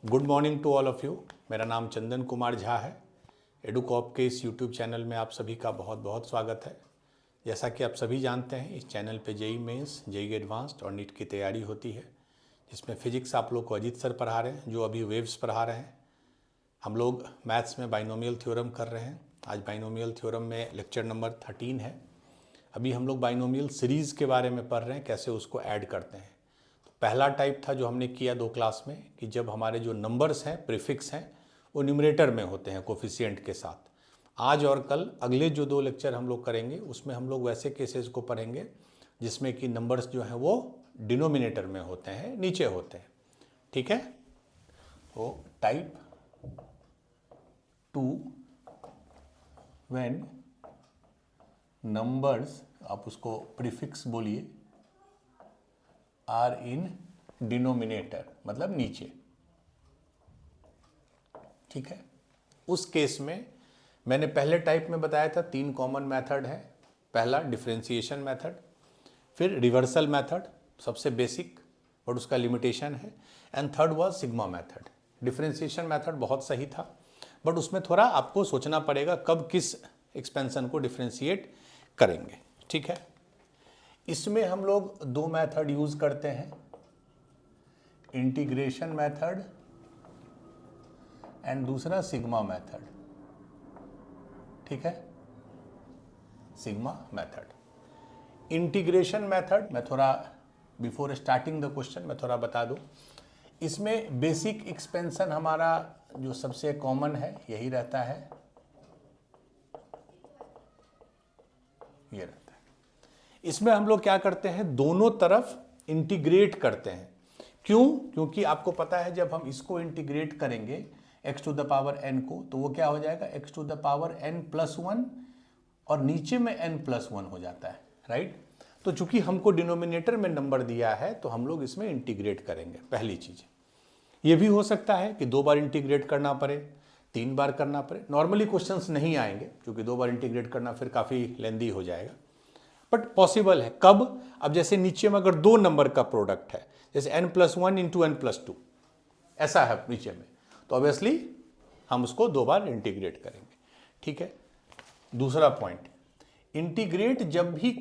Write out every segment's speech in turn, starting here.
Good morning to all of you. मेरा नाम चंदन कुमार झा है। एडुकॉप के इस यूट्यूब चैनल में आप सभी का बहुत बहुत स्वागत है। जैसा कि आप सभी जानते हैं, इस चैनल पे जेई मेंस, जेई एडवांस्ड और नीट की तैयारी होती है, जिसमें फ़िज़िक्स आप लोग को अजीत सर पढ़ा रहे हैं, जो अभी वेव्स पढ़ा रहे हैं। हम लोग मैथ्स में बाइनोमियल थ्योरम कर रहे हैं। आज बाइनोमियल थ्योरम में लेक्चर नंबर 13 है। अभी हम लोग बाइनोमियल सीरीज़ के बारे में पढ़ रहे हैं, कैसे उसको ऐड करते हैं। पहला टाइप था जो हमने किया 2 क्लास में, कि जब हमारे जो नंबर्स हैं, प्रीफिक्स हैं, वो न्यूमरेटर में होते हैं कोफिशिएंट के साथ। आज और कल अगले जो 2 लेक्चर हम लोग करेंगे, उसमें हम लोग वैसे केसेस को पढ़ेंगे जिसमें कि नंबर्स जो हैं वो डिनोमिनेटर में होते हैं, नीचे होते हैं। ठीक है। तो टाइप 2 व्हेन नंबर्स, आप उसको प्रीफिक्स बोलिए, आर इन डिनोमिनेटर, मतलब नीचे। ठीक है। उस केस में मैंने पहले टाइप में बताया था 3 कॉमन मेथड है। पहला डिफरेंशिएशन मेथड, फिर रिवर्सल मेथड, सबसे बेसिक और उसका लिमिटेशन है, and third was sigma method. Differentiation method बहुत सही था, बट उसमें थोड़ा आपको सोचना पड़ेगा कब किस एक्सपेंशन को डिफरेंशिएट करेंगे। ठीक है। इसमें हम लोग 2 मेथड यूज करते हैं, इंटीग्रेशन मेथड एंड दूसरा सिग्मा मेथड। ठीक है। सिग्मा मेथड, इंटीग्रेशन मेथड, मैं थोड़ा बिफोर स्टार्टिंग द क्वेश्चन मैं थोड़ा बता दूं। इसमें बेसिक एक्सपेंशन हमारा जो सबसे कॉमन है यही रहता है, ये रहता है। इसमें हम लोग क्या करते हैं, दोनों तरफ इंटीग्रेट करते हैं। क्यों? क्योंकि आपको पता है जब हम इसको इंटीग्रेट करेंगे x to the power n को, तो वो क्या हो जाएगा, x to the power n plus 1, और नीचे में n प्लस 1 हो जाता है, राइट। तो चूंकि हमको डिनोमिनेटर में नंबर दिया है, तो हम लोग इसमें इंटीग्रेट करेंगे। पहली चीज ये भी हो सकता है कि 2 बार इंटीग्रेट करना पड़े, 3 बार करना पड़े। नॉर्मली क्वेश्चंस नहीं आएंगे, क्योंकि 2 बार इंटीग्रेट करना फिर काफ़ी लेंदी हो जाएगा, बट पॉसिबल है। कब? अब जैसे नीचे में अगर 2 नंबर का प्रोडक्ट है, जैसे n plus 1 into n plus 2, ऐसा है नीचे में, तो ऑब्वियसली हम उसको 2 बार इंटीग्रेट करेंगे। ठीक है। दूसरा पॉइंट, इंटीग्रेट जब भी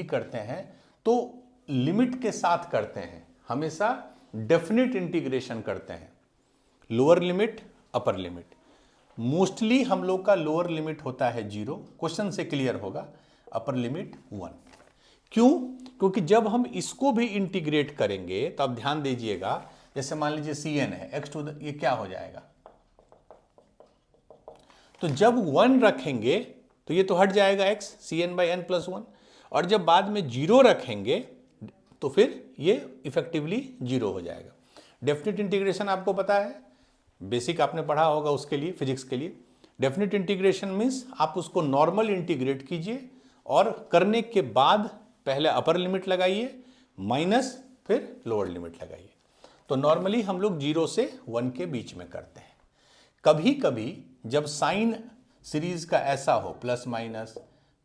करते हैं तो लिमिट के साथ करते हैं, हमेशा डेफिनेट इंटीग्रेशन करते हैं। Lower limit, upper limit. Mostly हम लोग का लोअर लिमिट होता है 0, क्वेश्चन से क्लियर होगा। Upper limit 1। क्यों? क्योंकि जब हम इसको भी इंटीग्रेट करेंगे तो आप ध्यान दीजिएगा, जैसे मान लीजिए cn है, x टू द, ये क्या हो जाएगा, तो जब 1 रखेंगे तो ये तो हट जाएगा x, cn by n plus 1, और जब बाद में 0 रखेंगे तो फिर ये इफेक्टिवली 0 हो जाएगा। डेफिनेट इंटीग्रेशन आपको पता है, बेसिक आपने पढ़ा होगा उसके लिए, फिजिक्स के लिए। डेफिनेट इंटीग्रेशन मीन्स आप उसको नॉर्मल इंटीग्रेट कीजिए, और करने के बाद पहले अपर लिमिट लगाइए, माइनस फिर लोअर लिमिट लगाइए। तो नॉर्मली हम लोग 0 से 1 के बीच में करते हैं। कभी कभी जब साइन सीरीज का ऐसा हो, plus minus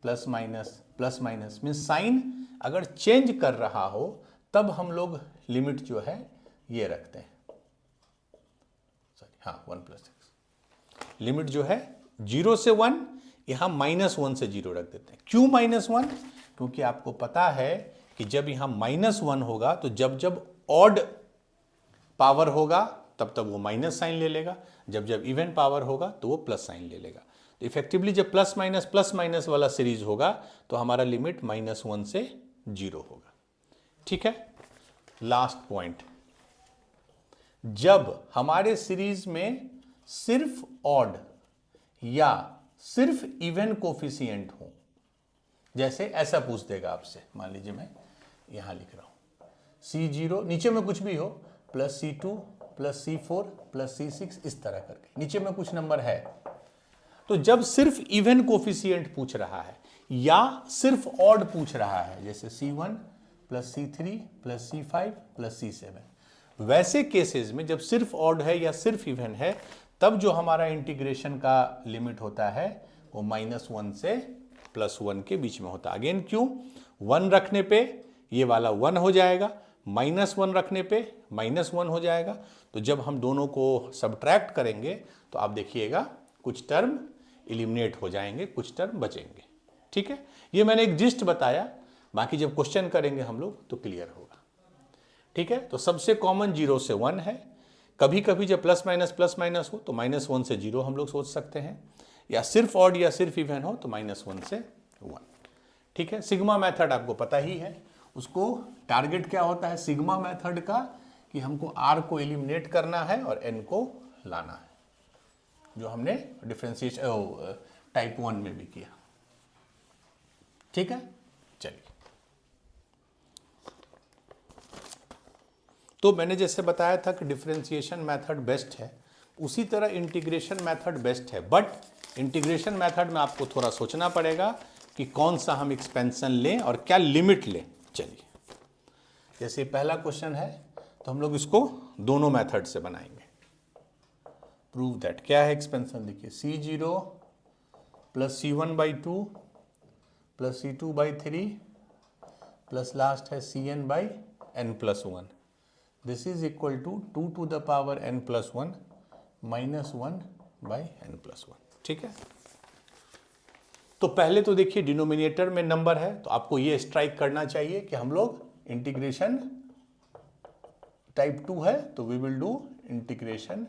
plus minus plus minus, means sign अगर चेंज कर रहा हो, तब हम लोग लिमिट जो है ये रखते हैं, हाँ 1 प्लस एक्स। लिमिट जो है 0 से 1, यहां -1 से 0 रख देते हैं। क्यों -1? क्योंकि आपको पता है कि जब यहां -1 होगा, तो जब जब ऑड पावर होगा तब तब वो माइनस साइन ले लेगा, जब जब इवन पावर होगा तो वो प्लस साइन ले लेगा। तो इफेक्टिवली जब प्लस माइनस वाला सीरीज होगा, तो हमारा लिमिट -1 से 0 होगा। ठीक है। लास्ट पॉइंट, जब हमारे सीरीज में सिर्फ ऑड या सिर्फ इवन कोफिशिएंट हो, जैसे ऐसा पूछ देगा आपसे, मान लीजिए मैं यहां लिख रहा हूं C0, नीचे में कुछ भी हो, plus C2 plus C4 plus C6, इस तरह करके नीचे में कुछ नंबर है। तो जब सिर्फ इवन कोफिशिएंट पूछ रहा है या सिर्फ ऑड पूछ रहा है, जैसे C1 plus C3 plus C5 plus C7, वैसे केसेस में जब सिर्फ ऑड है या सिर्फ इवन है, तब जो हमारा इंटीग्रेशन का लिमिट होता है वो -1 से +1 के बीच में होता है। अगेन क्यों? 1 रखने पे ये वाला 1 हो जाएगा, -1 रखने पे -1 हो जाएगा। तो जब हम दोनों को सब्ट्रैक्ट करेंगे तो आप देखिएगा कुछ टर्म एलिमिनेट हो जाएंगे, कुछ टर्म बचेंगे। ठीक है, ये मैंने एक जिस्ट बताया, बाकी जब क्वेश्चन करेंगे हम लोग तो क्लियर होगा। ठीक है, तो सबसे कॉमन 0 से 1 है। कभी कभी जब प्लस माइनस हो तो -1 से 0 हम लोग सोच सकते हैं, या सिर्फ ऑड या सिर्फ इवन हो तो -1 से 1। ठीक है, सिग्मा मेथड आपको पता ही है, उसको टारगेट क्या होता है सिग्मा मेथड का, कि हमको r को एलिमिनेट करना है और n को लाना है, जो हमने डिफरेंशिएशन टाइप 1 में भी किया। ठीक है, चलिए, तो मैंने जैसे बताया था कि डिफरेंशिएशन मेथड बेस्ट है, उसी तरह इंटीग्रेशन मेथड बेस्ट है। बट इंटीग्रेशन मेथड में आपको थोड़ा सोचना पड़ेगा कि कौन सा हम एक्सपेंशन लें और क्या लिमिट लें। चलिए, जैसे पहला क्वेश्चन है तो हम लोग इसको दोनों मेथड से बनाएंगे। प्रूव दैट, क्या है एक्सपेंशन, देखिए C0 plus C1/2 plus C2/3 plus last है Cn/n+1, this is equal to 2 to the power n+1 -1/n+1। ठीक है, तो पहले तो देखिए डिनोमिनेटर में नंबर है, तो आपको ये स्ट्राइक करना चाहिए कि हम लोग इंटीग्रेशन टाइप 2 है तो we will do integration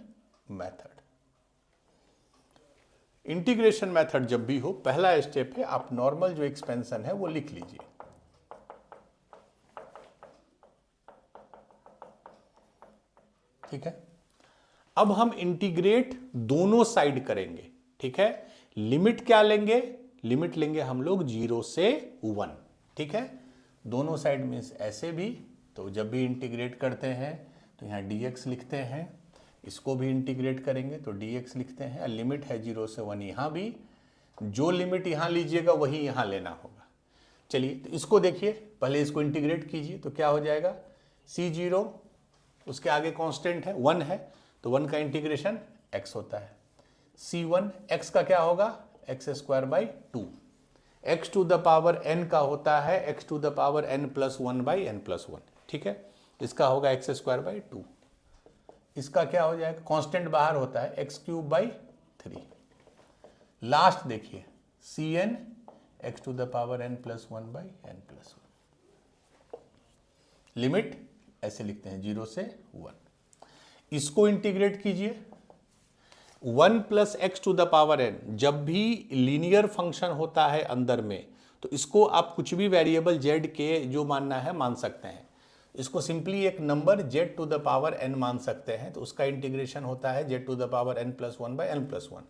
method. Integration method जब भी हो, पहला स्टेप है आप नॉर्मल जो एक्सपेंशन है वो लिख लीजिए। ठीक है, अब हम इंटीग्रेट दोनों साइड करेंगे। ठीक है, लिमिट क्या लेंगे, लिमिट लेंगे हम लोग 0 से 1। ठीक है, दोनों साइड में ऐसे भी, तो जब भी इंटीग्रेट करते हैं तो यहाँ dx लिखते हैं, इसको भी इंटीग्रेट करेंगे तो dx लिखते हैं। लिमिट है 0 से 1, यहाँ भी जो लिमिट यहाँ लीजिएगा वही यहाँ लेना होगा। चलिए, तो इसको देखिए, पहले इसको इंटीग्रेट कीजिए तो क्या हो जाएगा, C0 उसके आगे कांस्टेंट है 1 है, तो 1 का इंटीग्रेशन x होता है। C1 x का क्या होगा, x²/2, x to the power n का होता है x to the power n+1/n+1। ठीक है, इसका होगा x²/2, इसका क्या हो जाएगा, कांस्टेंट बाहर होता है x³/3। लास्ट देखिए Cn x to the power n+1/n+1। Limit ऐसे लिखते हैं 0 से 1। इसको इंटीग्रेट कीजिए, 1 + x to the power n, जब भी लीनियर फंक्शन होता है अंदर में तो इसको आप कुछ भी वेरिएबल z के जो मानना है मान सकते हैं। इसको सिंपली एक number z to the power n मान सकते हैं, तो उसका इंटीग्रेशन होता है z to the power n+1/n+1,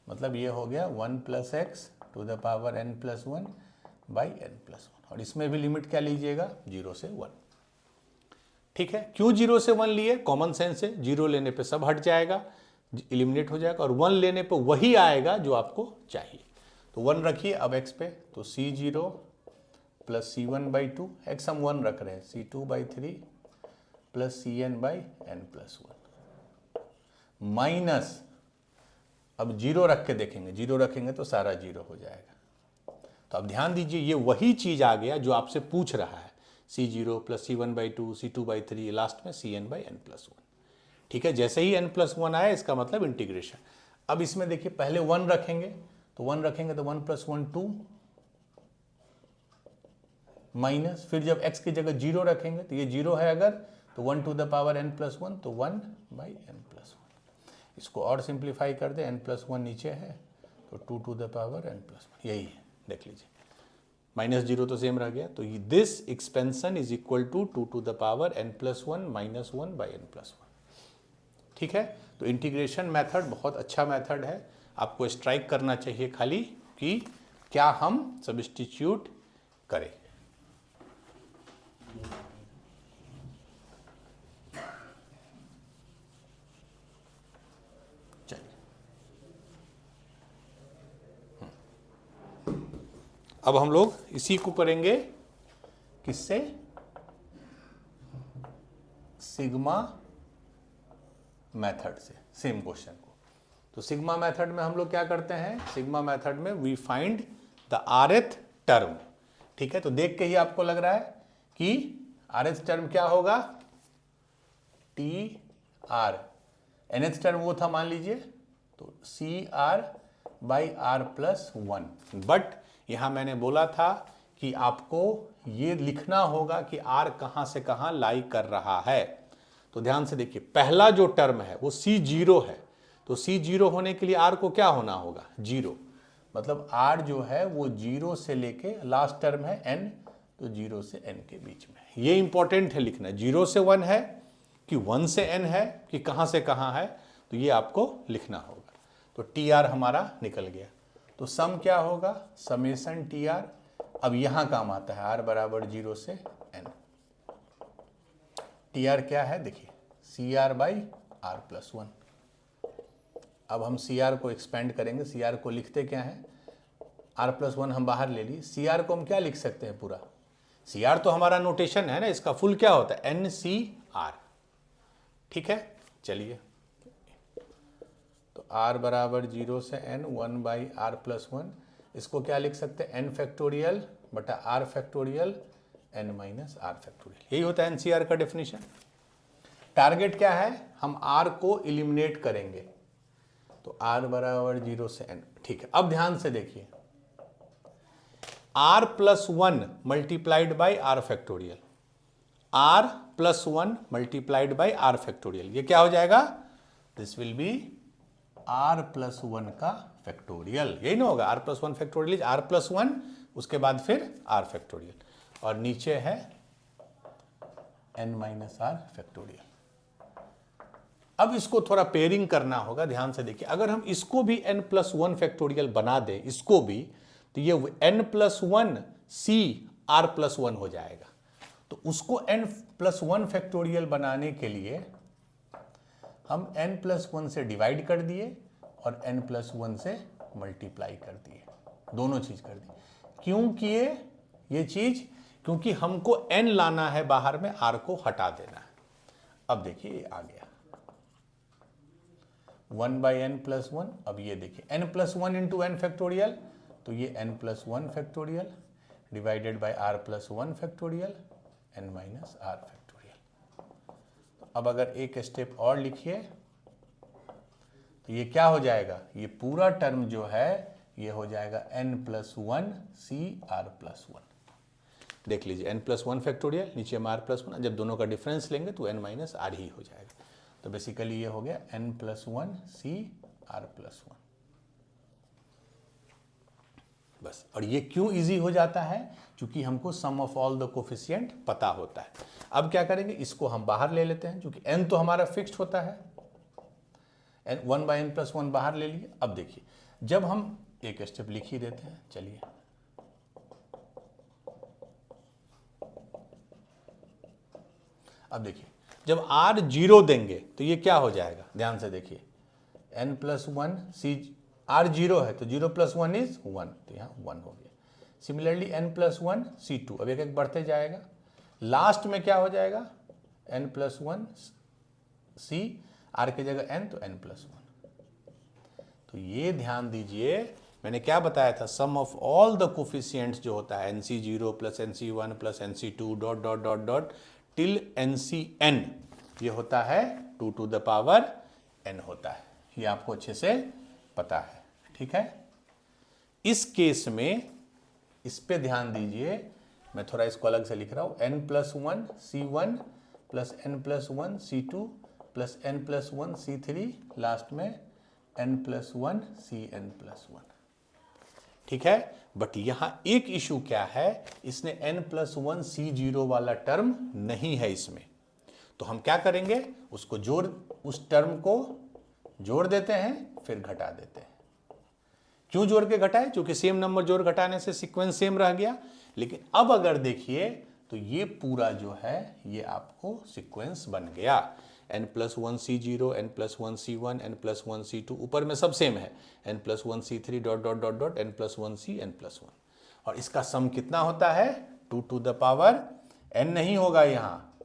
मतलब ये हो गया 1 + x to the power n+1/n+1। और इसमें भी लिमिट क्या लीजिएगा, 0 से 1। ठीक है, क्यों 0 से 1 लिए, कॉमन सेंस है, 0 लेने पे सब हट जाएगा, एलिमिनेट हो जाएगा, और 1 लेने पे वही आएगा जो आपको चाहिए। तो 1 रखिए अब x पे, तो C0 प्लस C1/2, x हम 1 रख रहे हैं, C2/3 प्लस Cn/n+1 माइनस, अब 0 रख के देखेंगे, 0 रखेंगे तो सारा 0 हो जाएगा। तो अब ध्यान दीजिए, ये वही चीज आ गया जो आपसे पूछ रहा है, C0 plus C1/2 C2/3, last में Cn/n+1। ठीक है, जैसे ही n+1 आया इसका मतलब इंटीग्रेशन। अब इसमें देखिए पहले 1 रखेंगे, तो 1 रखेंगे तो 1 + 1 2, माइनस, फिर जब x की जगह 0 रखेंगे तो ये 0 है अगर, तो 1 टू द पावर n+1, तो 1/n+1। इसको और सिंप्लीफाई कर दे, n+1 नीचे है तो 2 टू द पावर n+1, यही है, देख लीजिए, -0 तो सेम रह गया। तो this expansion is equal to 2 to the power n+1 -1/n+1। ठीक है, तो इंटीग्रेशन मेथड बहुत अच्छा मेथड है, आपको स्ट्राइक करना चाहिए खाली कि क्या हम सब्स्टिट्यूट करें। चलिए, अब हम लोग इसी को करेंगे, किससे, सिग्मा मेथड से, सेम क्वेश्चन को। तो सिग्मा मेथड में हम लोग क्या करते हैं, सिग्मा मेथड में we find the rth term. ठीक है, तो देख के ही आपको लग रहा है कि RH टर्म क्या होगा, TR, NH टर्म वो था मान लीजिए, तो CR by R plus 1। But यहां मैंने बोला था कि आपको ये लिखना होगा कि R कहां से कहां लाई कर रहा है। तो ध्यान से देखिए, पहला जो टर्म है वो C0 है, तो C0 होने के लिए R को क्या होना होगा, 0। मतलब R जो है वो 0 से लेके लास्ट टर्म है N, तो 0 से N के बीच में। ये इंपॉर्टेंट है लिखना, 0 से 1 है कि 1 से N है कि कहां से कहां है, तो ये आपको लिखना होगा। तो TR हमारा निकल गया। तो सम क्या होगा, समेशन TR। अब यहां काम आता है R बराबर 0 से N। TR क्या है देखिए, CR बाई R प्लस 1। अब हम CR को एक्सपेंड करेंगे, CR को लिखते क्या है, R प्लस 1 हम बाहर ले लिए, CR को हम क्या लिख सकते हैं पूरा, CR तो हमारा नोटेशन है ना, इसका फुल क्या होता है, NCR। ठीक है, चलिए, तो R बराबर 0 से N 1 बाई R प्लस 1, इसको क्या लिख सकते हैं, N फैक्टोरियल बटा R factorial N minus R factorial. यही होता है NCR का डेफिनेशन। टारगेट क्या है, हम R को इलिमिनेट करेंगे, तो R बराबर 0 से N। ठीक है, अब ध्यान से देखिए, R plus 1 multiplied by R factorial, R plus 1 multiplied by R factorial, ये क्या हो जाएगा, this will be R plus 1 का फैक्टोरियल। यही ना होगा, R plus 1 factorial R plus 1, उसके बाद फिर R फैक्टोरियल, और नीचे है N माइनस R फैक्टोरियल। अब इसको थोड़ा पेयरिंग करना होगा, ध्यान से देखिए, अगर हम इसको भी N प्लस 1 फैक्टोरियल बना दें, इसको भी, तो ये N plus 1 C R plus 1 हो जाएगा। तो उसको N प्लस 1 फैक्टोरियल बनाने के लिए हम N प्लस 1 से डिवाइड कर दिए और N प्लस 1 से मल्टीप्लाई कर दिए, दोनों चीज कर दी। क्यों किए ये चीज, क्योंकि हमको N लाना है बाहर में, R को हटा देना है। अब देखिए ये आ गया 1 बाई N प्लस 1। अब ये देखिए N plus 1 into N factorial, तो ये N plus 1 factorial divided by R plus 1 factorial N minus R factorial. अब अगर एक स्टेप और लिखिए, तो ये क्या हो जाएगा, ये पूरा टर्म जो है ये हो जाएगा N plus 1 C R plus 1। देख लीजिए N प्लस 1 फैक्टोरियल, नीचे में R प्लस 1, जब दोनों का डिफरेंस लेंगे तो N माइनस R ही हो जाएगा। तो बेसिकली ये हो गया N plus 1 C R plus 1। बस, और ये क्यों इजी हो जाता है, क्योंकि हमको सम ऑफ ऑल द कोफिशिएंट पता होता है। अब क्या करेंगे, इसको हम बाहर ले लेते हैं, क्योंकि n तो हमारा फिक्स्ड होता है, n 1 बाई N प्लस 1 बाहर ले लिए। अब देखिए, जब हम एक स्टेप लिख ही देते हैं, चलिए, अब देखिए, जब R 0 देंगे तो ये क्या हो जाएगा, ध्यान से देखिए, N प्लस 1 C, R 0 है तो 0 प्लस 1 इज 1, तो यहाँ 1 हो गया। सिमिलरली N प्लस 1 C2, अब एक एक बढ़ते जाएगा, लास्ट में क्या हो जाएगा, N प्लस 1 C, R की जगह N, तो N प्लस 1। तो ये ध्यान दीजिए, मैंने क्या बताया था, सम ऑफ ऑल द कोफिशिएंट्स जो होता है NC0 plus NC1 plus NC2 dot dot dot dot till NCN, ये होता है 2 टू द पावर n होता है। ये आपको अच्छे से पता है, ठीक है। इस केस में इस पे ध्यान दीजिए, मैं थोड़ा इसको अलग से लिख रहा हूं, N plus 1 C1 plus N plus 1 C2 plus N plus 1 C3, last में N प्लस 1 CN प्लस 1, ठीक है। बट यहां एक इशू क्या है, इसने N प्लस 1 C0 वाला टर्म नहीं है इसमें, तो हम क्या करेंगे, उसको उस टर्म को जोड़ देते हैं, फिर घटा देते हैं। क्यों जोड़ के घटाए, क्योंकि सेम नंबर जोड़ घटाने से सीक्वेंस सेम रह गया। लेकिन अब अगर देखिए तो ये पूरा जो है ये आपको सीक्वेंस बन गया, N plus 1 C0, N plus 1 C1, N plus 1 C2, ऊपर में सब सेम है, N plus 1 C3 dot dot dot dot N plus 1 C N plus 1, और इसका सम कितना होता है, 2 टू द पावर n नहीं होगा यहाँ,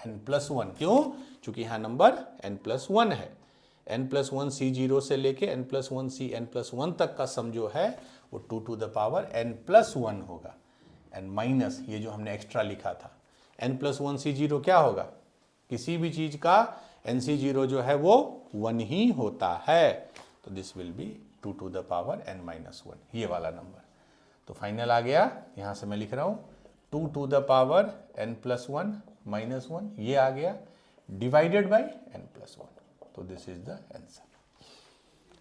N प्लस 1। क्यों, क्योंकि यहाँ नंबर N प्लस 1 है। N प्लस 1 C0 से लेके N plus 1 C N plus 1 तक का सम जो है वो 2 to the power N plus 1 होगा, N माइनस ये जो हमने एक्स्ट्रा लिखा था, n+1 C0 क्या होगा, किसी भी चीज का NC0 जो है वो 1 ही होता है, तो this will be 2 to the power n-1, ये वाला नंबर। तो फाइनल आ गया, यहां से मैं लिख रहा हूं 2 to the power n+1 -1, ये आ गया डिवाइडेड बाय n+1, तो दिस इज द आंसर।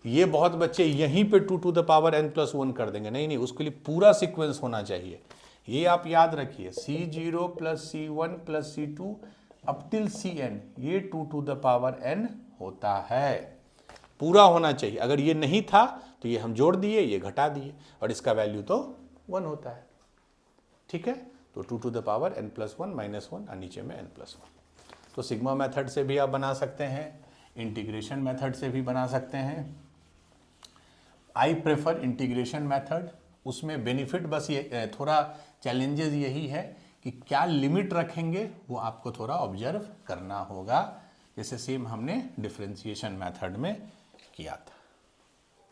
ये बहुत बच्चे यहीं पे 2 to the power n+1 कर देंगे, नहीं नहीं, उसके लिए पूरा सीक्वेंस होना चाहिए। ये आप याद रखिए, C0 + C1 + C2 up till Cn, ये 2 to the power n होता है, पूरा होना चाहिए। अगर ये नहीं था तो ये हम जोड़ दिए, ये घटा दिए, और इसका वैल्यू तो 1 होता है, ठीक है। तो 2 to the power n+1 -1 और नीचे में n+1। तो सिग्मा मेथड से भी आप बना सकते हैं, इंटीग्रेशन मेथड से भी बना सकते हैं। आई प्रेफर इंटीग्रेशन मेथड, उसमें बेनिफिट बस ये थोड़ा चैलेंजेस यही है कि क्या लिमिट रखेंगे वो आपको थोड़ा ऑब्जर्व करना होगा, जैसे सेम हमने डिफरेंशिएशन मेथड में किया था।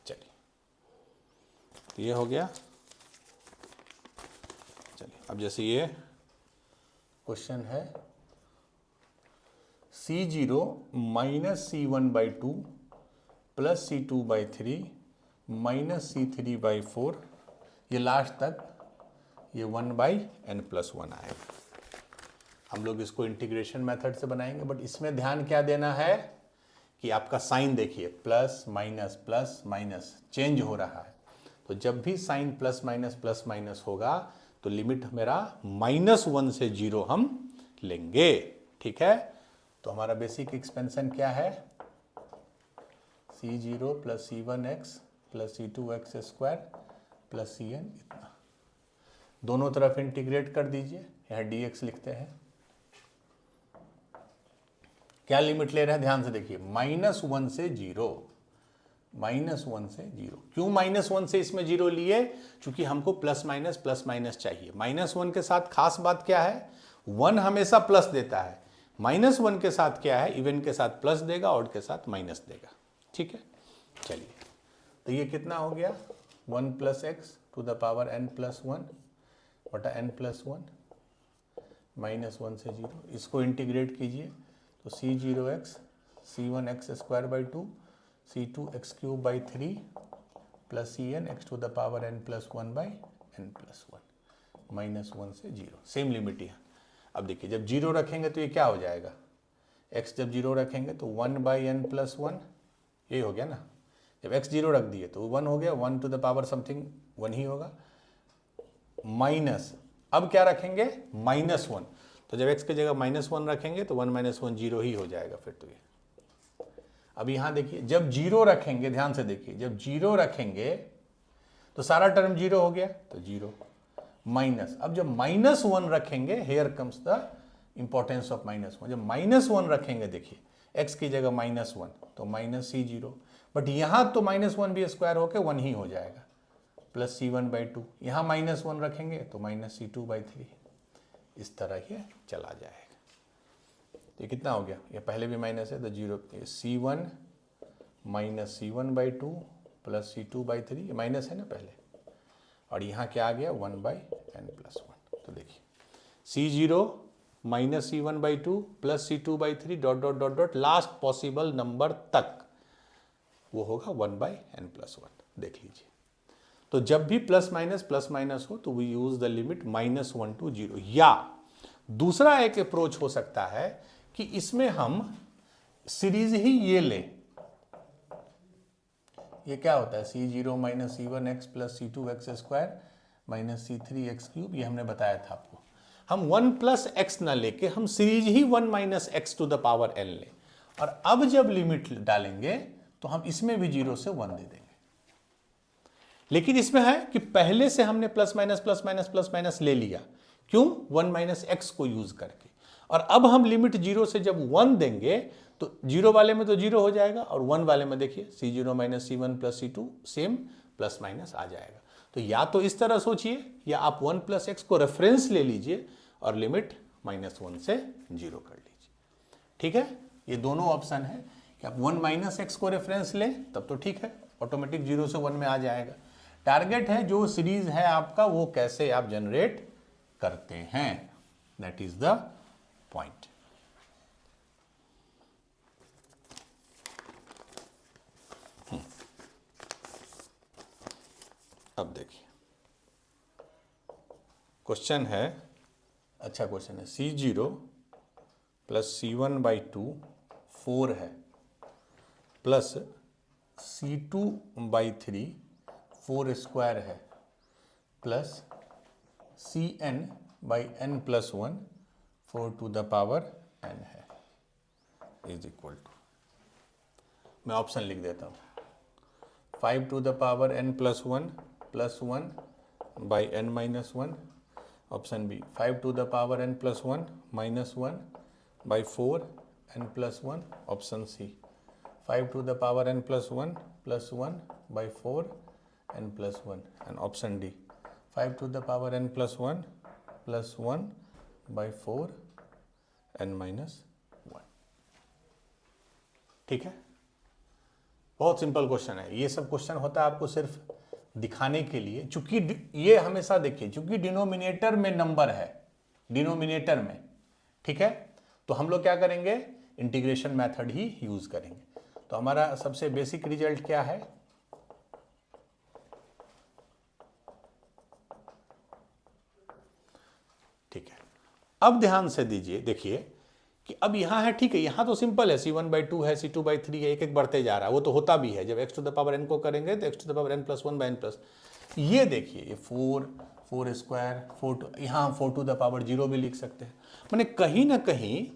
चलिए, तो ये हो गया। चलिए, अब जैसे ये क्वेश्चन है C0 - C1/2 + C2/3 - C3/4, ये लास्ट तक ये 1/n+1 आएगा। हम लोग इसको इंटीग्रेशन मेथड से बनाएंगे, बट इसमें ध्यान क्या देना है कि आपका साइन देखिए, प्लस माइनस चेंज हो रहा है। तो जब भी साइन प्लस माइनस होगा तो लिमिट मेरा -1 से 0 हम लेंगे, ठीक है। तो हमारा बेसिक एक्सपेंशन क्या है, C0 + C1x + C2x² + Cn, इतना। दोनों तरफ इंटीग्रेट कर दीजिए, यहाँ dx लिखते हैं। क्या लिमिट ले रहे हैं, ध्यान से देखिए, -1 से 0, -1 से 0। क्यों -1 से इसमें 0 लिए, क्योंकि हमको प्लस माइनस चाहिए। -1 के साथ खास बात क्या है, 1 हमेशा प्लस देता है, -1 के साथ क्या है, इवन के साथ प्लस देगा, ऑड के साथ माइनस देगा, ठीक है। चलिए, तो ये कितना हो गया, 1 + x to the power n+1 बटा n+1 -1 से 0, इसको इंटीग्रेट कीजिए तो C0x C1x² 2 C2x³ 3 + Cn x to the power n+1/n+1 -1 से 0, सेम लिमिट है। अब देखिए, जब 0 रखेंगे तो ये क्या हो जाएगा, x जब 0 रखेंगे तो 1/n+1, ये हो गया ना। जब x 0 रख दिए तो 1 हो गया, 1 to the power समथिंग 1 ही होगा, माइनस, अब क्या रखेंगे, -1, तो जब x की जगह -1 रखेंगे तो 1 - 1 0 ही हो जाएगा फिर तो ये। अब यहां देखिए, जब 0 रखेंगे, ध्यान से देखिए, जब 0 रखेंगे तो सारा टर्म 0 हो गया, तो 0 माइनस, अब जब -1 रखेंगे, here comes the importance of -1, जब -1 रखेंगे, देखिए x की जगह -1 तो -C0, बट यहां तो -1 भी स्क्वायर होकर 1 ही हो जाएगा, + C1/2, यहाँ -1 रखेंगे तो -C2/3, इस तरह ये चला जाएगा। तो ये कितना हो गया, ये पहले भी माइनस है तो 0, C1 - C1/2 + C2/3, ये माइनस है ना पहले, और यहाँ क्या आ गया, 1/n+1। तो देखिए, C0 - C1/2 + C2/3 ... last possible number तक वो होगा 1/n+1, देख लीजिए। तो जब भी प्लस माइनस हो तो we use the limit -1 to 0। या दूसरा एक अप्रोच हो सकता है कि इसमें हम सीरीज ही ये लें, ये क्या होता है, C0 - C1x + C2x² - C3x³, ये हमने बताया था आपको। हम 1 + x ना लेके हम series he 1 - x to the power n लें, और अब जब लिमिट डालेंगे तो हम इसमें भी 0 से 1 दे देंगे। लेकिन इसमें है कि पहले से हमने प्लस माइनस ले लिया, क्यों, 1 - x को यूज करके, और अब हम लिमिट 0 से जब 1 देंगे तो 0 वाले में तो 0 हो जाएगा, और 1 वाले में देखिए C0 - C1 + C2 same plus minus आ जाएगा। तो या तो इस तरह सोचिए, या आप 1 + x को रेफरेंस ले लीजिए और लिमिट -1 से 0 कर लीजिए, ठीक है। ये दोनों ऑप्शन है कि आप 1 - x को रेफरेंस लें तब तो ठीक है, ऑटोमेटिक 0 से 1 में आ जाएगा। टारगेट है जो सीरीज है आपका, वो कैसे आप जनरेट करते हैं। That is the point. अब देखिए क्वेश्चन है, अच्छा क्वेश्चन है, C0 प्लस C1/2 4 है, प्लस C2/3 4² है, प्लस Cn/n+1 4⁴ है, इज इक्वल टू, मैं ऑप्शन लिख देता हूँ, 5⁴n+1 plus 1/n-1, option B 5⁴n+1 -1/4 n+1, option C 5⁴n+1 plus 1/4 n+1, and option D 5⁴n+1 plus 1/4 n-1। ठीक है, बहुत सिंपल क्वेश्चन है। ये सब क्वेश्चन होता है आपको सिर्फ दिखाने के लिए, चूंकि ये हमेशा देखिए, चूंकि डिनोमिनेटर में नंबर है, डिनोमिनेटर में, ठीक है, तो हम लोग क्या करेंगे, इंटीग्रेशन मेथड ही यूज करेंगे। तो हमारा सबसे बेसिक रिजल्ट क्या है, ठीक है। अब ध्यान से दीजिए, देखिए कि अब यहां है, ठीक है, यहां तो सिंपल है, C1/2 है, C2/3 है, एक एक बढ़ते जा रहा है, वो तो होता भी है, जब x⁴n को करेंगे तो x⁴n+1/n+। ये देखिए, ये 4 4², 4, यहाँ 4⁴ भी लिख सकते हैं, मैंने कहीं ना कहीं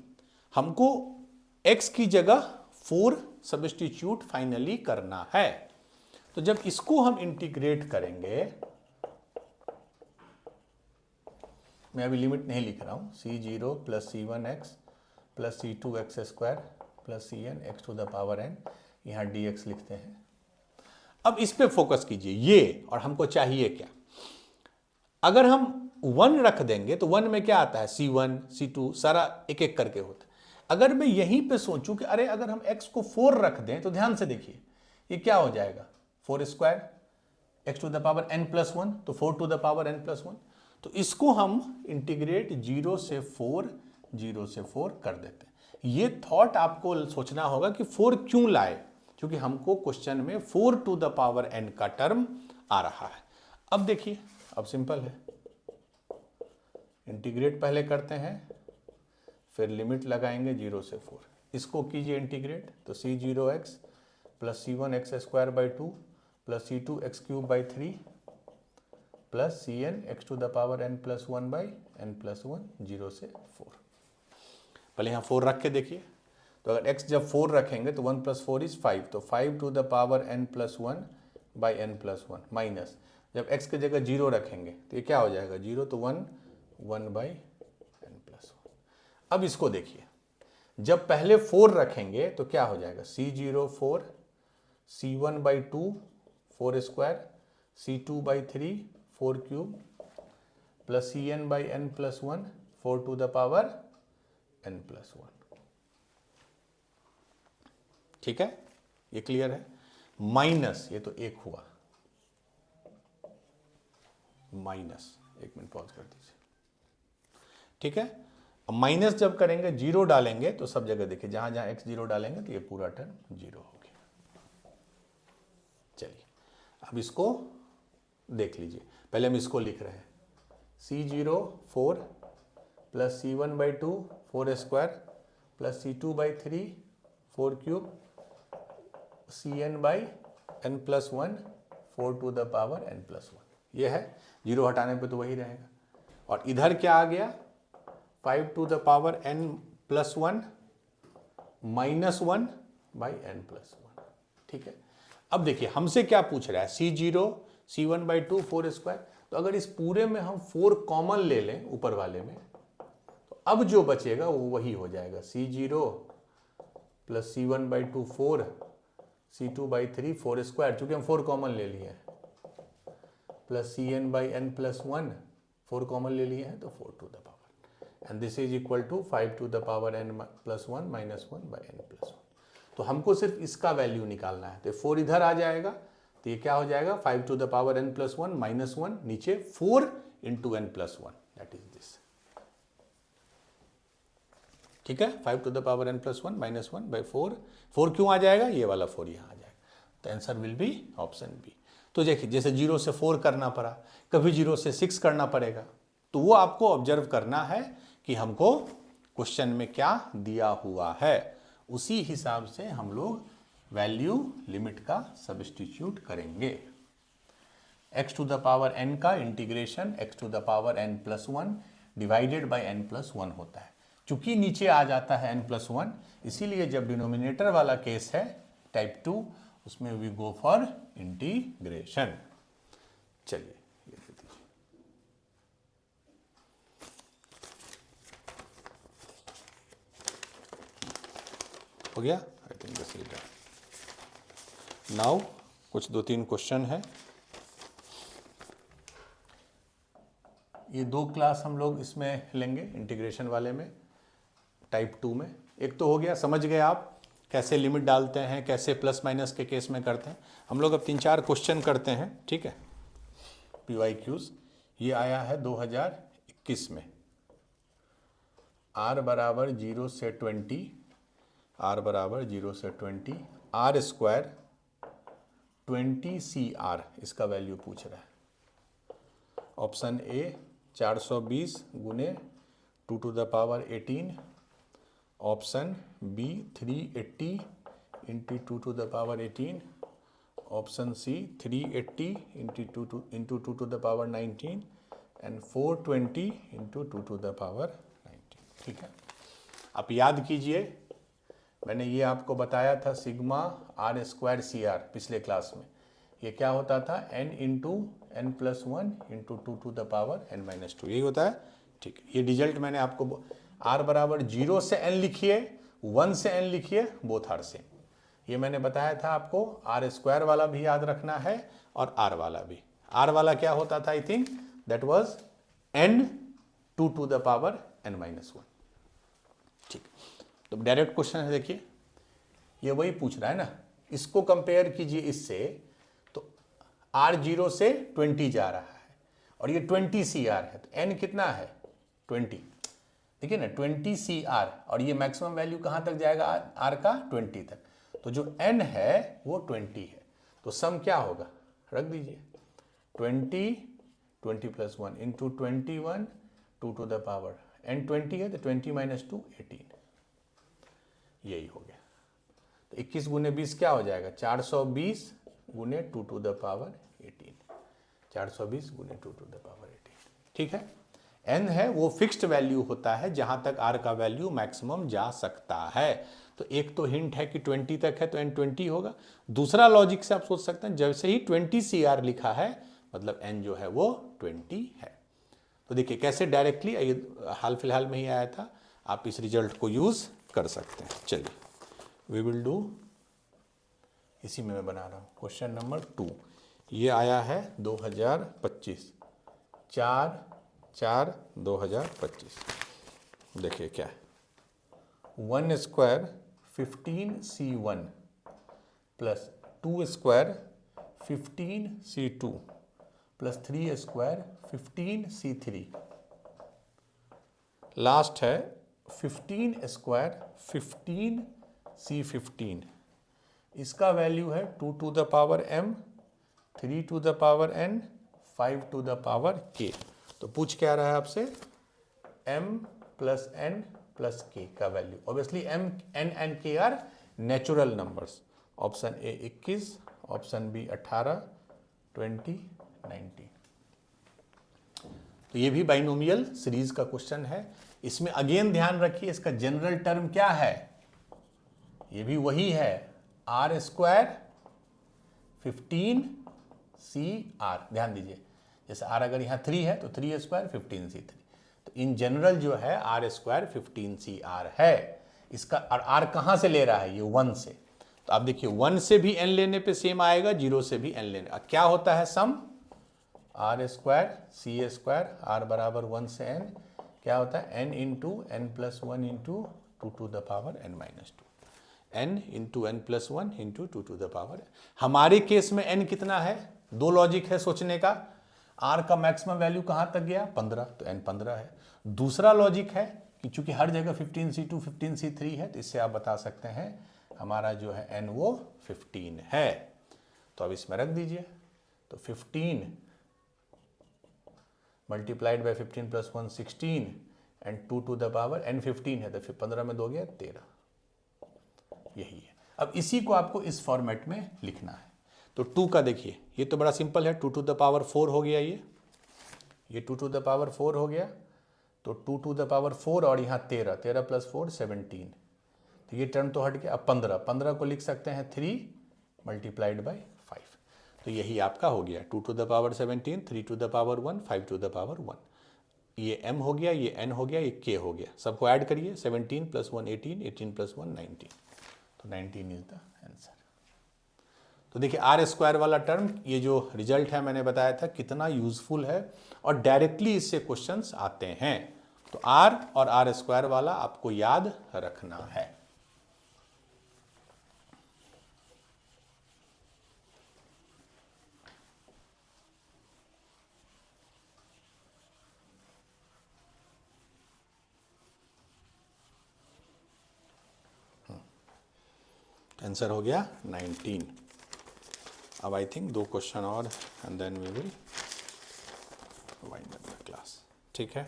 हमको x की जगह 4 सब्स्टिट्यूट फाइनली करना है। तो जब इसको हम इंटीग्रेट करेंगे, मैं अभी लिमिट नहीं लिख रहा हूं, C0 plus C1x plus C2x² plus Cn x⁴n, यहाँ dx लिखते हैं। अब इस पे फोकस कीजिए, ये, और हमको चाहिए क्या, अगर हम 1 रख देंगे तो 1 में क्या आता है, C1 C2 सारा एक एक करके होता है। अगर मैं यहीं पे सोचूं कि अरे अगर हम x को 4 रख दें, तो ध्यान से देखिए ये क्या हो जाएगा, 4² x⁴n+1, तो 4⁴n+1, तो इसको हम इंटीग्रेट 0 से 4 कर देते हैं। ये थॉट आपको सोचना होगा कि 4 क्यों लाए, क्योंकि हमको क्वेश्चन में 4⁴n का टर्म आ रहा है। अब देखिए, अब सिंपल है, इंटीग्रेट पहले करते हैं, फिर लिमिट लगाएंगे 0 से 4, इसको कीजिए इंटीग्रेट, तो C0x plus C1x² plus C2x³ plus Cn x⁴n+1/n+1 0 से 4। पहले यहाँ 4 रख के देखिए, तो अगर x जब 4 रखेंगे तो 1 + 4 = 5, तो 5⁴n+1/n+1 माइनस, जब x की जगह 0 रखेंगे तो ये क्या हो जाएगा, 0, तो 1/n+1। अब इसको देखिए, जब पहले 4 रखेंगे तो क्या हो जाएगा, C0 4, C1/2 4² C2/3 4³ plus Cn/n+1 4⁴n+1। ठीक है, ये क्लियर है, माइनस, ये तो 1 हुआ, माइनस, 1 मिनट पॉज कर दीजिए, ठीक है। अब माइनस जब करेंगे, 0 डालेंगे, तो सब जगह देखिए, जहां जहां x 0 डालेंगे तो ये पूरा टर्म 0 हो गया। चलिए अब इसको देख लीजिए, पहले हम इसको लिख रहे हैं, C0 4 plus C1/2 4² plus C2/3 4³ Cn/n+1 4⁴n+1, ये है, 0 हटाने पे तो वही रहेगा। और इधर क्या आ गया, 5⁴n+1 -1/n+1। ठीक है, अब देखिए हमसे क्या पूछ रहा है, C0 C1/2 4², तो अगर इस पूरे में हम 4 कॉमन ले लें ऊपर वाले में, तो अब जो बचेगा वो वही हो जाएगा, C0 प्लस C1/2 4 C2/3 4², चूंकि हम 4 कॉमन ले लिए हैं, प्लस Cn/n+1 4 कॉमन ले लिए हैं, तो 4⁴, and this is equal to 5⁴n+1 -1/n+1। तो हमको सिर्फ इसका वैल्यू निकालना है, तो 4 इधर आ जाएगा, तो ये क्या हो जाएगा, 5⁴n+1 -1, नीचे 4 × n+1, दैट इज दिस। ठीक है, 5 to the power n plus 1 minus 1 by 4, 4 क्यों आ जाएगा, ये वाला 4 यहाँ आ जाएगा, तो answer will be option B. तो देखिए जैसे 0 से 4 करना पड़ा, कभी 0 से 6 करना पड़ेगा, तो वो आपको ऑब्जर्व करना है कि हमको क्वेश्चन में क्या दिया हुआ है, उसी हिसाब से हम लोग वैल्यू लिमिट का सब्स्टिट्यूट करेंगे। x to the power n का integration x to the power n plus 1 divided by n plus 1 होता है। चूंकि नीचे आ जाता है n प्लस 1, इसीलिए जब डिनोमिनेटर वाला केस है टाइप 2, उसमें वी गो फॉर इंटीग्रेशन। चलिए ये दे दीजिए, हो गया, I think this is done. Now कुछ 2-3 क्वेश्चन है, ये 2 क्लास हम लोग इसमें लेंगे इंटीग्रेशन वाले में, टाइप 2 में। एक तो हो गया, समझ गए आप कैसे लिमिट डालते हैं, कैसे प्लस माइनस के केस में करते हैं। हम लोग अब 3-4 क्वेश्चन करते हैं, ठीक है, PYQs। ये आया है 2021 में, r बराबर 0 से 20, r बराबर 0 से 20, r स्क्वायर 20CR, इसका वैल्यू पूछ रहा है। ऑप्शन ए 420 गुने 2 to the power 18, option B 380 into 2 to the power 18, option C 380 into 2 to the power 19 and 420 into 2 to the power 19। ठीक है, आप याद कीजिए, मैंने ये आपको बताया था सिग्मा r स्क्वायर CR पिछले क्लास में। ये क्या होता था, n into n plus 1 into 2 to the power n minus 2, यही होता है। ठीक है, ये रिजल्ट मैंने आपको, r बराबर 0 से n लिखिए, 1 से n लिखिए, बोथ आर सेम। ये मैंने बताया था आपको, r स्क्वायर वाला भी याद रखना है और r वाला भी। r वाला क्या होता था, I think that was n 2 to the power n minus 1। ठीक, तो डायरेक्ट क्वेश्चन है, देखिए ये वही पूछ रहा है ना, इसको कंपेयर कीजिए इससे, तो r 0 से 20 जा रहा है और ये 20CR है, तो n कितना है 20, देखिए ना 20CR, और ये मैक्सिमम वैल्यू कहाँ तक जाएगा r का, 20 तक, तो जो n है वो 20 है, तो सम क्या होगा, रख दीजिए 20 plus 1 into 21 2 to the power n 20 है, तो 20 माइनस 2 18, यही हो गया। तो 21 गुने 20 क्या हो जाएगा, 420 गुने 2 टू द पावर 18, 420 गुने 2 टू द पावर 18। ठीक है, n है वो फिक्स्ड वैल्यू होता है, जहां तक r का वैल्यू मैक्सिमम जा सकता है। तो एक तो हिंट है कि 20 तक है तो n 20 होगा। दूसरा लॉजिक से आप सोच सकते हैं, जैसे ही 20CR लिखा है मतलब n जो है वो 20 है। तो देखिए कैसे डायरेक्टली, हाल फिलहाल में ही आया था, आप इस रिजल्ट को यूज कर सकते हैं। चलिए वी विल डू, इसी में मैं बना रहा हूँ क्वेश्चन नंबर 2। ये आया है 2025, 4/4/2025। देखिए क्या है, 1 square 15C1 plus 2 square 15C2 plus 3 square 15C3, last है 15 स्क्वायर 15C15, इसका वैल्यू है 2 to the power m, 3 to the power n, 5 to the power k। तो पूछ क्या रहा है आपसे, m plus n plus k का value. Obviously m, n and k are natural numbers. Option A 21, option B 18, 20, 19। तो ये भी बाइनोमियल सीरीज का क्वेश्चन है। इसमें अगेन ध्यान रखिए, इसका जनरल टर्म क्या है, ये भी वही है, r स्क्वायर 15CR। ध्यान दीजिए, जैसे r अगर यहाँ 3 है तो 3 स्क्वायर 15C3, तो इन जनरल जो है r स्क्वायर 15CR है इसका। और r कहाँ से ले रहा है, ये 1 से, तो आप देखिए 1 से भी n लेने पे सेम आएगा, 0 से भी n लेने। क्या होता है sum, r square c square, r बराबर 1 से n, क्या होता है n into n plus 1 into 2 to the power n minus 2, n into n plus 1 into 2 to the power. हमारे केस में n कितना है, दो लॉजिक है सोचने का, r का मैक्सिमम वैल्यू कहाँ तक गया 15, तो n 15 है। दूसरा लॉजिक है कि चूंकि हर जगह 15C2 15C3 है, तो इससे आप बता सकते हैं हमारा जो है n वो 15 है। तो अब इसमें रख दीजिए, तो 15 multiplied by 15 plus 1 16 and 2 to the power n 15 है, तो फिर 15 में 2 गया 13, यही है। अब इसी को आपको इस फॉर्मेट में लिखना है। तो 2 का देखिए, ये तो बड़ा सिंपल है, 2 टू द पावर 4 हो गया, ये 2 टू द पावर 4 हो गया, तो 2 टू द पावर 4 और यहाँ 13, 13 प्लस 4 17, तो ये टर्म तो हट गया। अब 15, 15 को लिख सकते हैं 3 मल्टीप्लाइड बाई 5, तो यही आपका हो गया 2 to the power 17, 3 to the power 1, 5 to the power 1, ये m हो गया, ये n हो गया, ये k हो गया। सबको ऐड करिए, 17 प्लस 1 18, 18 प्लस 1 19, तो 19 इज द आंसर। तो देखिए आर स्क्वायर वाला टर्म, ये जो रिजल्ट है मैंने बताया था कितना यूजफुल है, और डायरेक्टली इससे क्वेश्चंस आते हैं। तो आर और आर स्क्वायर वाला आपको याद रखना है। आंसर हो गया 19। अब आई थिंक 2 क्वेश्चन और and then we will wind up the class, ठीक है।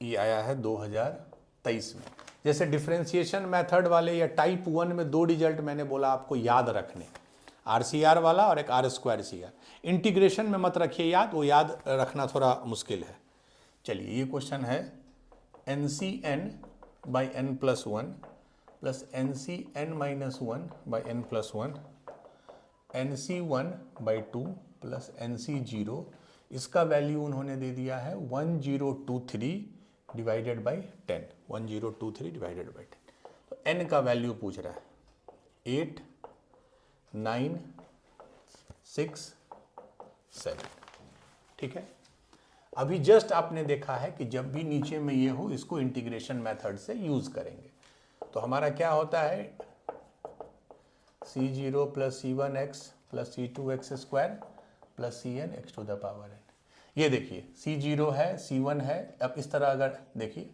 ये आया है 2023 में। जैसे डिफरेंशिएशन मेथड वाले या टाइप 1 में 2 रिजल्ट मैंने बोला आपको याद रखने, RCR वाला और एक R स्क्वायर CR। इंटीग्रेशन में मत रखिए याद, वो याद रखना थोड़ा मुश्किल है। चलिए ये क्वेश्चन है NCN by n plus 1 plus NCN minus 1 by n plus 1, NC1 by 2 plus NC0, इसका वैल्यू उन्होंने दे दिया है 1023 डिवाइडेड बाई 10, 1023 डिवाइडेड बाई 10। तो n का वैल्यू पूछ रहा है 8 9 6 7, ठीक है। अभी जस्ट आपने देखा है कि जब भी नीचे में ये हो इसको इंटीग्रेशन मेथड से यूज करेंगे। तो हमारा क्या होता है C0 plus C1x plus C2x square plus Cn x to the power n। ये देखिए C0 है, C1 है। अब इस तरह अगर देखिए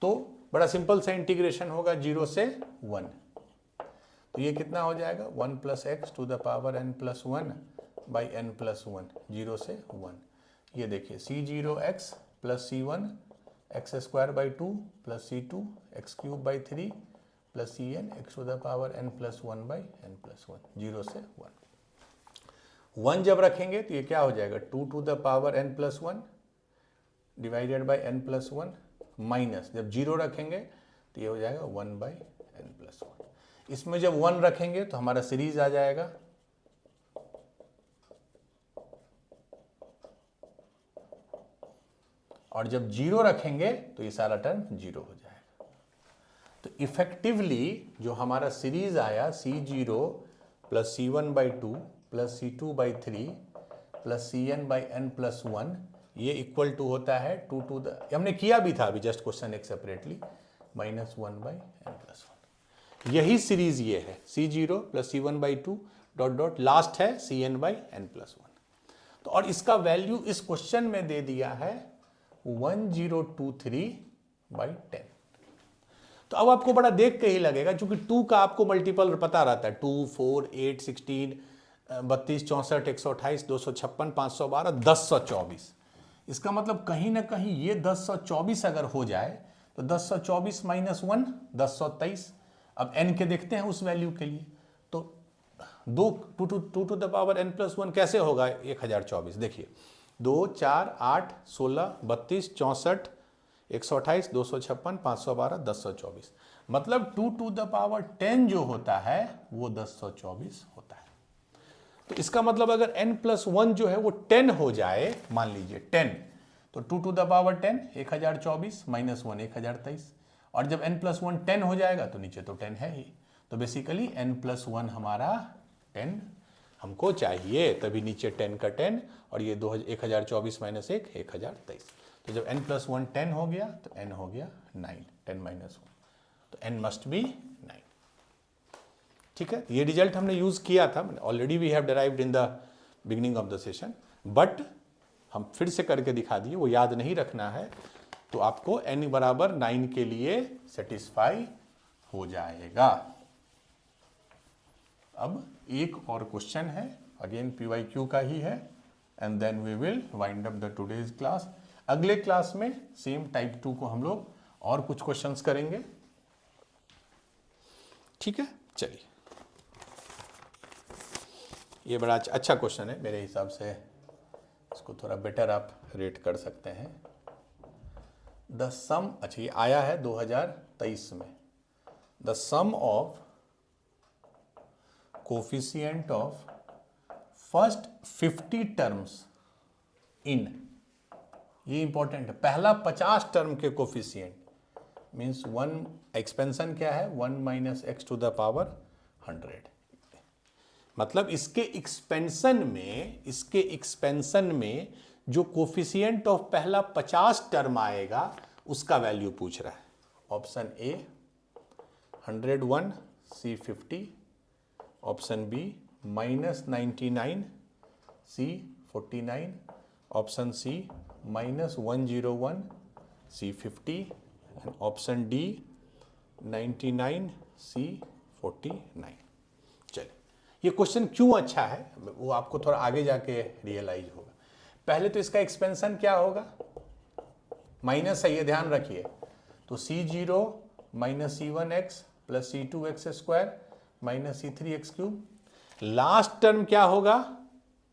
तो बड़ा सिंपल सा इंटीग्रेशन होगा 0 से 1, तो ये कितना हो जाएगा 1 plus x to the power n plus 1 by n plus 1, 0 से 1। ये देखिए C0x plus C1 x square by 2 plus C2 x cube by 3 plus Cn x to the power n plus 1 by n plus 1, 0 से 1 जब रखेंगे तो ये क्या हो जाएगा 2 to the power n plus 1 divided by n plus 1 minus, जब 0 रखेंगे तो ये हो जाएगा 1 बाई n प्लस 1। इसमें जब 1 रखेंगे तो हमारा सीरीज आ जाएगा, और जब 0 रखेंगे तो ये सारा टर्म 0 हो जाएगा। तो इफेक्टिवली जो हमारा सीरीज आया C0 plus C1 by 2 plus C2 by 3 plus Cn by n plus 1, ये इक्वल टू होता है 2 टू द, हमने किया भी था अभी जस्ट क्वेश्चन एक separately, minus 1 by n plus 1। यही सीरीज ये है C0 plus C1 by 2 dot dot last है Cn बाई n प्लस 1। तो और इसका वैल्यू इस क्वेश्चन में दे दिया है 1023 बाई 10। तो अब आपको बड़ा देख के ही लगेगा, क्योंकि 2 का आपको मल्टीपल पता रहता है, 2 4 8 16 32 64 128 256 512 1024। इसका मतलब कहीं ना कहीं ये 1024 अगर हो जाए तो 1024 माइनस 1 1023। अब n के देखते हैं उस वैल्यू के लिए, तो 2 to the power n plus 1 कैसे होगा 1024। देखिए 2 4 8 16 32 64 128 256 512 1024, मतलब 2 टू द पावर 10 जो होता है वो 1024 होता है। तो इसका मतलब अगर n प्लस 1 जो है वो 10 हो जाए, मान लीजिए 10, तो 2 टू द पावर 10 1024 माइनस 1 1023, और जब n प्लस 1 10 हो जाएगा तो नीचे तो 10 है ही। तो बेसिकली n प्लस 1 हमारा 10 हमको चाहिए, तभी नीचे 10 का 10 और ये 1024 माइनस 1 1023। तो जब n प्लस 1 10 हो गया तो n हो गया 9, 10 माइनस 1, तो n मस्ट बी 9, ठीक है। ये रिजल्ट हमने यूज किया था already, we have derived in the beginning of the session, but हम फिर से करके दिखा दिए, वो याद नहीं रखना है। तो आपको n बराबर 9 के लिए सेटिस्फाई हो जाएगा। अब एक और क्वेश्चन है, अगेन PYQ का ही है, and then we will wind up the today's class. अगले क्लास में सेम टाइप 2 को हम लोग और कुछ क्वेश्चंस करेंगे, ठीक है। चलिए, ये बड़ा अच्छा क्वेश्चन है मेरे हिसाब से, इसको थोड़ा बेटर आप रेट कर सकते हैं। द सम, अच्छा ये आया है 2023 में, the sum of coefficient of first 50 terms in, ये इंपॉर्टेंट है, पहला 50 टर्म के कोफिशिएंट मीन्स 1, एक्सपेंशन क्या है 1 minus x to the power 100, मतलब इसके एक्सपेंशन में जो कोफिशिएंट ऑफ पहला 50 टर्म आएगा उसका वैल्यू पूछ रहा है। Option A 101, C 50, option B -99, C 49, option C -101, C 50 and option D 99, C 49। चलिए, ये क्वेश्चन क्यों अच्छा है वो आपको थोड़ा आगे जाके रियलाइज होगा। पहले तो इसका एक्सपेंशन क्या होगा, माइनस है, ये ध्यान रखिए, तो C0 minus C1x plus C2x square minus C3x cube. Last term क्या होगा,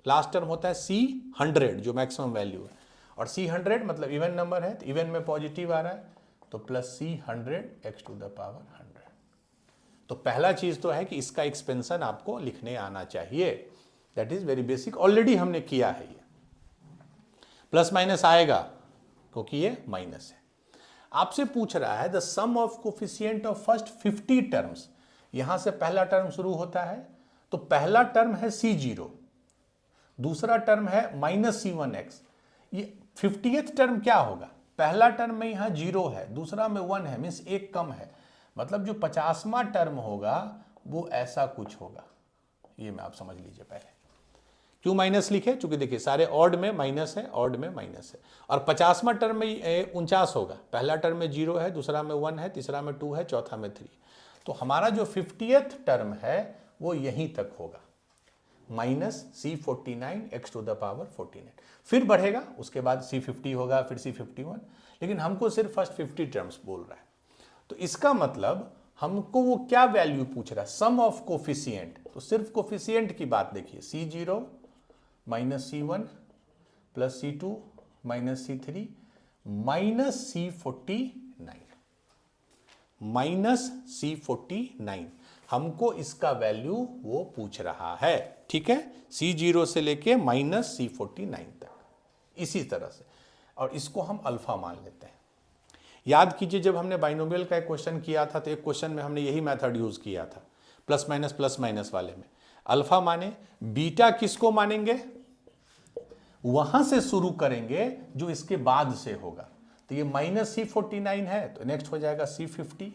लास्ट टर्म होता है C100 जो मैक्सिमम वैल्यू है, और C100 मतलब इवन नंबर है, तो इवन में पॉजिटिव आ रहा है, तो plus C100 x to the power 100। तो पहला चीज तो है कि इसका एक्सपेंशन आपको लिखने आना चाहिए, that is very basic, already हमने किया है। ये प्लस माइनस आएगा क्योंकि ये माइनस है। आपसे पूछ रहा है the sum of coefficient of first 50 terms, यहां से पहला टर्म शुरू होता है, तो पहला टर्म है C0, दूसरा टर्म है -C1x, ये 50th टर्म क्या होगा, पहला टर्म में यहां 0 है, दूसरा में 1 है, मीन्स एक कम है, मतलब जो 50वां टर्म होगा वो ऐसा कुछ होगा। ये मैं आप समझ लीजिए पहले क्यों माइनस लिखे, क्योंकि देखिए सारे ऑड में माइनस है, ऑड में माइनस है, और 50वां टर्म में 49 होगा, पहला टर्म में 0 है, दूसरा में 1 है, तीसरा में 2 है, चौथा में 3, तो हमारा जो 50th टर्म है वो यहीं तक होगा, minus C49 x to the power 49, फिर बढ़ेगा, उसके बाद C50 होगा, फिर C51, लेकिन हमको सिर्फ फर्स्ट 50 टर्म्स बोल रहा है। तो इसका मतलब हमको वो क्या वैल्यू पूछ रहा है, सम ऑफ कोफिशिएंट, तो सिर्फ कोफिशिएंट की बात देखिए, C0 minus C1 plus C2 minus C3 minus C49, हमको इसका वैल्यू वो पूछ रहा है, ठीक है, C0 से लेके माइनस C49 तक, इसी तरह से, और इसको हम अल्फा मान लेते हैं। याद कीजिए जब हमने बाइनोमियल का एक क्वेश्चन किया था, तो एक क्वेश्चन में हमने यही मेथड यूज किया था, प्लस माइनस वाले में अल्फा माने, बीटा किसको मानेंगे, वहां से शुरू करेंगे जो इसके बाद से होगा, तो ये माइनस C49 है, तो नेक्स्ट हो जाएगा C50,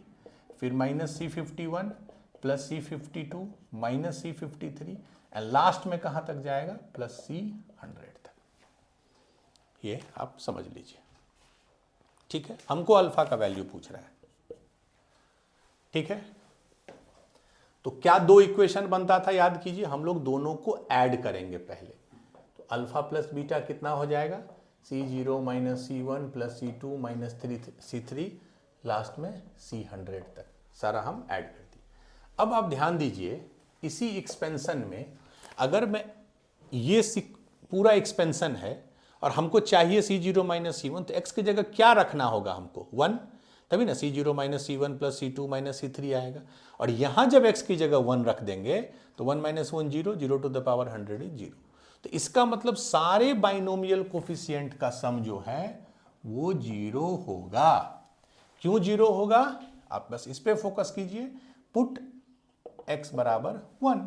फिर minus C51 plus C52 minus C53, and last में कहां तक जाएगा, प्लस C100 तक। ये आप समझ लीजिए, ठीक है, हमको अल्फा का वैल्यू पूछ रहा है, ठीक है। तो क्या दो इक्वेशन बनता था, याद कीजिए, हम लोग दोनों को ऐड करेंगे पहले, तो अल्फा प्लस बीटा कितना हो जाएगा, C0 minus C1 plus C2 minus C3, last में C100 तक, सारा हम ऐड कर दिए। अब आप ध्यान दीजिए, इसी एक्सपेंशन में अगर मैं ये पूरा एक्सपेंशन है और हमको चाहिए C0 माइनस C1, तो x की जगह क्या रखना होगा हमको, 1, तभी ना C0 minus C1 plus C2 minus C3 आएगा, और यहां जब x की जगह 1 रख देंगे तो 1 minus 1 0, 0 to the power 100 is 0। तो इसका मतलब सारे बाइनोमियल कोफिशिएंट का सम जो है वो 0 होगा। क्यों 0 होगा, आप बस इस पे फोकस कीजिए, पुट x बराबर 1,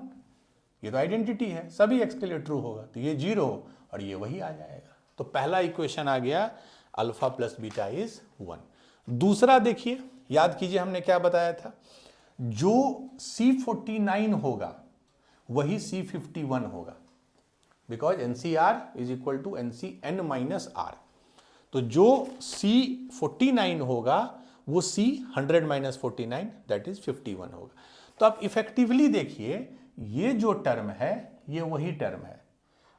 ये तो आइडेंटिटी है, सभी x के लिए ट्रू होगा, तो ये 0 और ये वही आ जाएगा। तो पहला इक्वेशन आ गया, अल्फा प्लस बीटा इज 1। दूसरा देखिए, याद कीजिए हमने क्या बताया था, जो C49 होगा वही C51 होगा, because NCR is equal to NCN minus R। तो जो C49 होगा वो C 100 माइनस 49 दैट इज 51 होगा। तो आप इफेक्टिवली देखिए ये जो टर्म है ये वही टर्म है।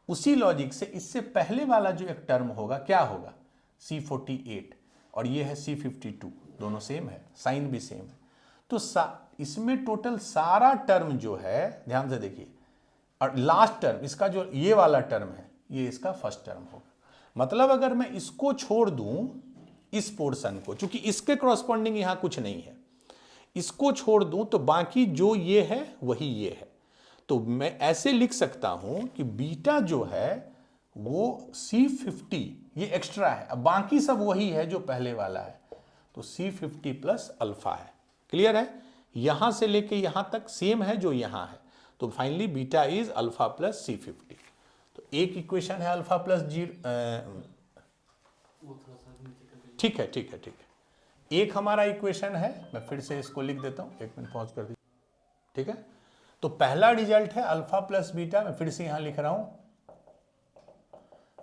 उसी लॉजिक से इससे पहले वाला जो एक टर्म होगा क्या होगा, C48, और ये है C52, दोनों सेम है, साइन भी सेम है। तो इसमें टोटल सारा टर्म जो है, ध्यान से देखिए, और लास्ट टर्म इसका जो ये वाला टर्म है ये इसका फर्स्ट टर्म होगा। मतलब अगर मैं इसको छोड़ दूं, इस पोर्शन को, चूंकि इसके कॉरस्पॉन्डिंग यहां कुछ नहीं है, इसको छोड़ दूं तो बाकी जो ये है वही ये है। तो मैं ऐसे लिख सकता हूं कि बीटा जो है वो C50 ये एक्स्ट्रा है, अब बाकी सब वही है जो पहले वाला है, तो C50 प्लस अल्फा है। क्लियर है? यहां से लेके यहां तक सेम है जो यहां है, तो finally beta is alpha plus C50। तो एक इक्वेशन है अल्फा प्लस 0, ठीक है ठीक है ठीक है। एक हमारा इक्वेशन है, मैं फिर से इसको लिख देता हूं, एक मिनट पॉज कर दीजिए, ठीक है। तो पहला रिजल्ट है अल्फा प्लस बीटा, मैं फिर से यहां लिख रहा हूं,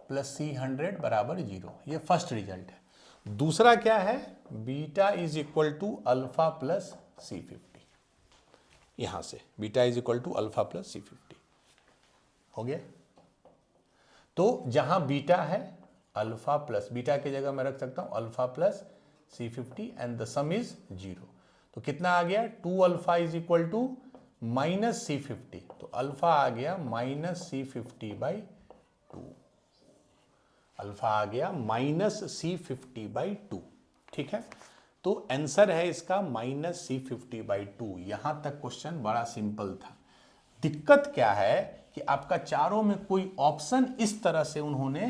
प्लस C100 बराबर 0, ये फर्स्ट रिजल्ट है। दूसरा क्या है, beta is equal to alpha plus C50, यहां से beta is equal to alpha plus C50 हो गया। तो जहां बीटा है अल्फा प्लस, बीटा की जगह मैं रख सकता हूं alpha plus C50 and the sum is 0। तो कितना आ गया, 2 alpha is equal to minus C50, तो अल्फा आ गया माइनस C50 बाई 2, अल्फा आ गया माइनस C50 बाई 2, ठीक है। तो आंसर है इसका माइनस C50 बाई 2। यहां तक क्वेश्चन बड़ा सिंपल था। दिक्कत क्या है कि आपका चारों में कोई ऑप्शन इस तरह से उन्होंने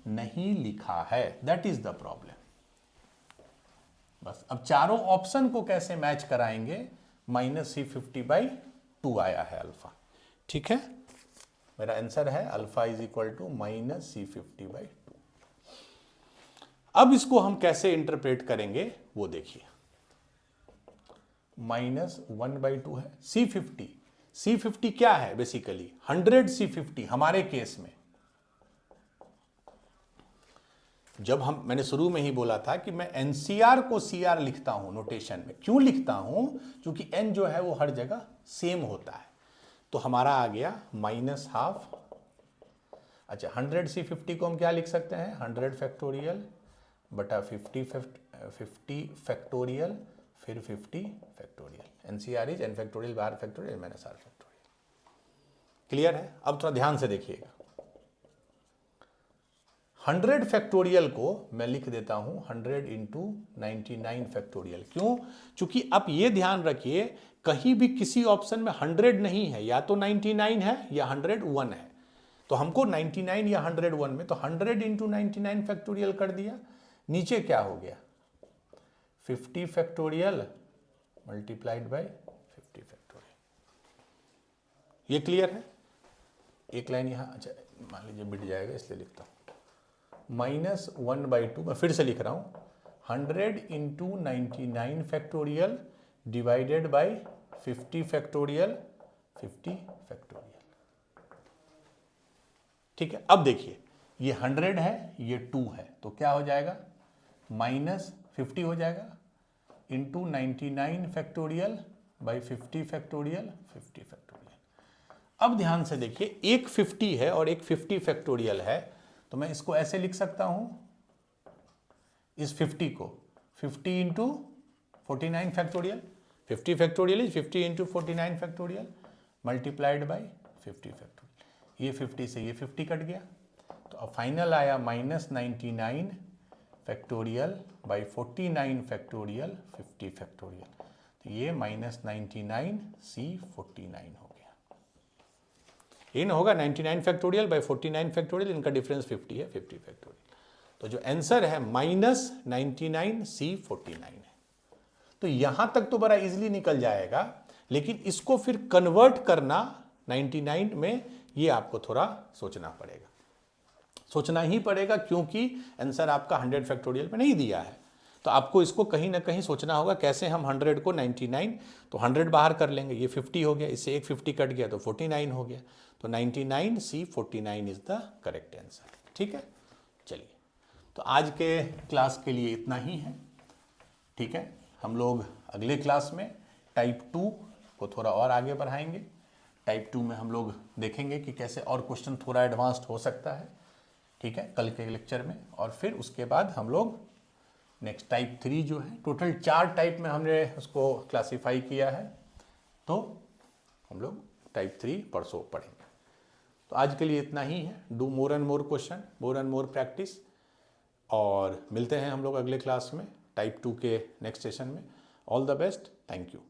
नहीं लिखा है, दैट इज द प्रॉब्लम। बस अब चारों ऑप्शन को कैसे मैच कराएंगे, माइनस C50 बाई 2 आया है अल्फा, ठीक है। मेरा आंसर है alpha is equal to minus C50 by 2। अब इसको हम कैसे इंटरप्रेट करेंगे वो देखिए, माइनस 1/2 है C50 क्या है, बेसिकली 100 C50 हमारे केस में। जब मैंने शुरू में ही बोला था कि मैं NCR को CR लिखता हूं नोटेशन में, क्यों लिखता हूं, क्योंकि n जो है वो हर जगह सेम होता है। तो हमारा आ गया माइनस हाफ, अच्छा 100 C50 को हम क्या लिख सकते हैं, 100 फैक्टोरियल बटा 50 फैक्टोरियल फिर 50 factorial. NCR is n factorial bar factorial minus r factorial. Clear है? अब थोड़ा ध्यान से देखिएगा, 100 फैक्टोरियल को मैं लिख देता हूं 100 इंटू 99 फैक्टोरियल। क्यों? क्योंकि आप ये ध्यान रखिए कहीं भी किसी ऑप्शन में 100 नहीं है, या तो 99 है या 101 है। तो हमको 99 या 101 में, तो 100 इंटू 99 फैक्टोरियल कर दिया। नीचे क्या हो गया, 50 फैक्टोरियल मल्टीप्लाइड बाय 50 फैक्टोरियल। ये क्लियर है? एक लाइन यहां, अच्छा मान लीजिए मिट जाएगा इसलिए लिखता हूं, माइनस 1/2, मैं फिर से लिख रहा हूं 100 into 99 factorial divided by 50 factorial 50 factorial. ठीक है, अब देखिए ये 100 है ये 2 है, तो क्या हो जाएगा, माइनस 50 हो जाएगा into 99 factorial by 50 factorial 50 factorial. अब ध्यान से देखिए, एक 50 है और एक 50 फैक्टोरियल है, तो मैं इसको ऐसे लिख सकता हूं, इस 50 को 50 into 49 factorial, 50 factorial is 50 into 49 factorial multiplied by 50 factorial. ये 50 से ये 50 कट गया, तो अब फाइनल आया minus 99 factorial by 49 factorial 50 factorial. तो ये माइनस 99 C49 हो गया। ये ना होगा 99 फैक्टोरियल बाई 49 फैक्टोरियल, इनका डिफरेंस 50 है, 50 फैक्टोरियल। तो जो आंसर है माइनस 99 C49 है। तो यहां तक तो बड़ा इजीली निकल जाएगा, लेकिन इसको फिर कन्वर्ट करना 99 में, ये आपको थोड़ा सोचना पड़ेगा, सोचना ही पड़ेगा, क्योंकि आंसर आपका 100 फैक्टोरियल में नहीं दिया है। तो आपको इसको कहीं ना कहीं सोचना होगा, कैसे हम 100 को 99, तो 100 बाहर कर लेंगे, ये 50 हो गया, इससे एक 50 कट गया तो 49 हो गया। तो 99 C49 is the correct answer. ठीक है, चलिए तो आज के क्लास के लिए इतना ही है, ठीक है। हम लोग अगले क्लास में टाइप 2 को थोड़ा और आगे बढ़ाएंगे। टाइप 2 में हम लोग देखेंगे कि कैसे और क्वेश्चन थोड़ा एडवांस्ड हो सकता है, ठीक है, कल के लेक्चर में। और फिर उसके बाद हम लोग नेक्स्ट टाइप 3 जो है, टोटल 4 टाइप में हमने उसको क्लासीफाई किया है, तो हम लोग टाइप 3 परसों पढ़ेंगे। तो आज के लिए इतना ही है। Do more and more question, more and more practice, और मिलते हैं हम लोग अगले क्लास में टाइप 2 के नेक्स्ट सेशन में। All the best, thank you.